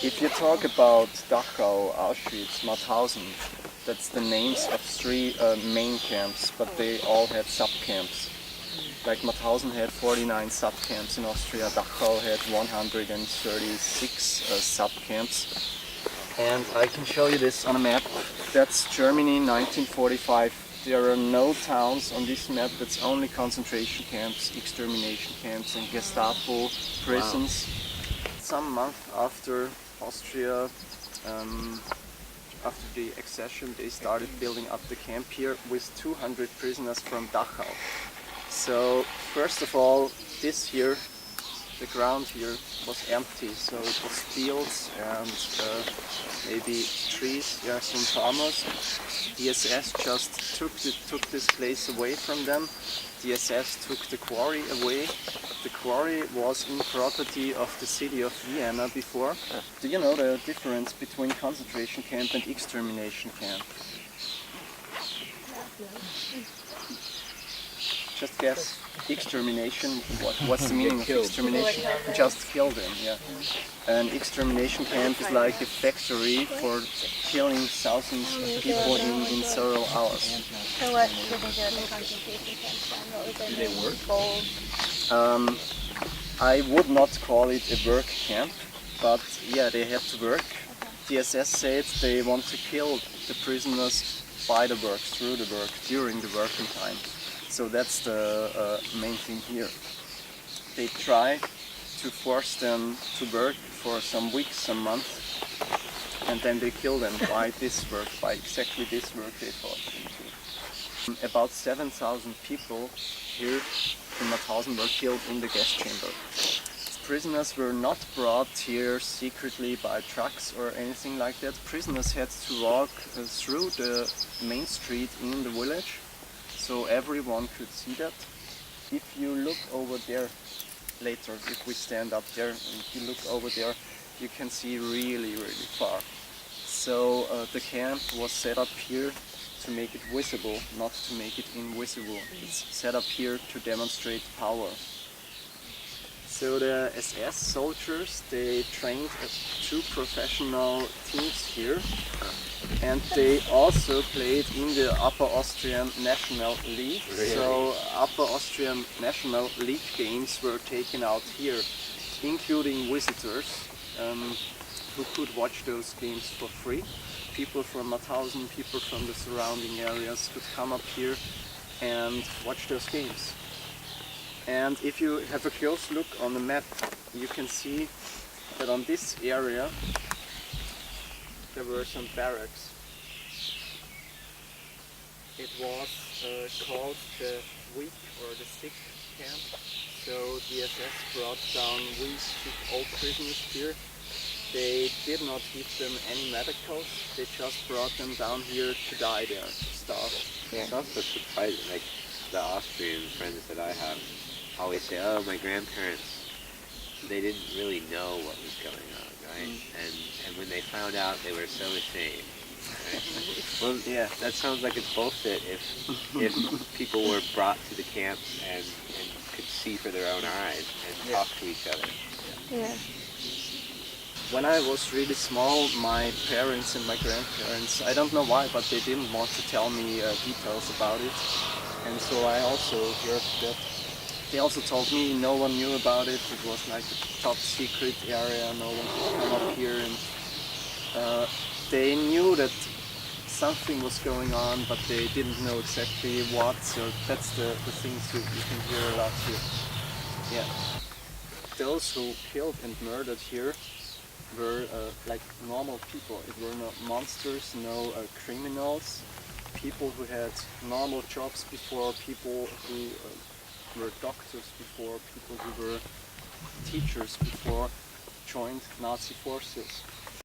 If you talk about Dachau, Auschwitz, Mauthausen, that's the names of three main camps, but they all had sub-camps. Like Mauthausen had 49 sub-camps in Austria, Dachau had 136 sub-camps. And I can show you this on a map. That's Germany 1945. There are no towns on this map, that's only concentration camps, extermination camps and Gestapo prisons. Wow. Some month after Austria, after the accession, they started building up the camp here with 200 prisoners from Dachau. So first of all, this here, the ground here was empty, so it was fields and maybe trees, some farmers. The SS just took this place away from them. The SS took the quarry away. The quarry was in property of the city of Vienna before. Do you know the difference between concentration camp and extermination camp? Just guess. Extermination, what's the meaning of extermination? Just kill them, yeah. An extermination camp is like a factory for killing thousands of people in several hours. So what did they do at the concentration camps then? What was their Do they work? goal? I would not call it a work camp, but yeah, they had to work. The SS said they want to kill the prisoners by the work, through the work, during the working time. So that's the main thing here. They try to force them to work for some weeks, some months, and then they kill them by this work, by exactly this work they forced them to. About 7,000 people here in Mauthausen were killed in the gas chamber. Prisoners were not brought here secretly by trucks or anything like that. Prisoners had to walk through the main street in the village, so everyone could see that. If you look over there later, if we stand up there and you look over there, you can see really, really far. So the camp was set up here to make it visible, not to make it invisible. It's set up here to demonstrate power. So the SS soldiers, they trained two professional teams here, and they also played in the Upper Austrian National League. Really? So Upper Austrian National League games were taken out here, including visitors who could watch those games for free. People from Mauthausen, people from the surrounding areas could come up here and watch those games. And if you have a close look on the map, you can see that on this area there were some barracks. It was called the weak or the sick camp. So the SS brought down weak, sick old prisoners here. They did not give them any medicals, they just brought them down here to die there, to starve. Yeah. It's also surprising, like the Austrian friends that I have always say, oh, my grandparents, they didn't really know what was going on, right? And when they found out, they were so ashamed. Right? Well, yeah, that sounds like it's bullshit if people were brought to the camps and could see for their own eyes and talk to each other. Yeah. When I was really small, my parents and my grandparents, I don't know why, but they didn't want to tell me details about it. And so I also heard that. They also told me no one knew about it. It was like a top secret area, no one could come up here. And they knew that something was going on, but they didn't know exactly what. So that's the things you can hear a lot here. Yeah. Those who killed and murdered here were like normal people. It were no monsters, no criminals. People who had normal jobs before, people who were doctors before, people who were teachers before, joined Nazi forces.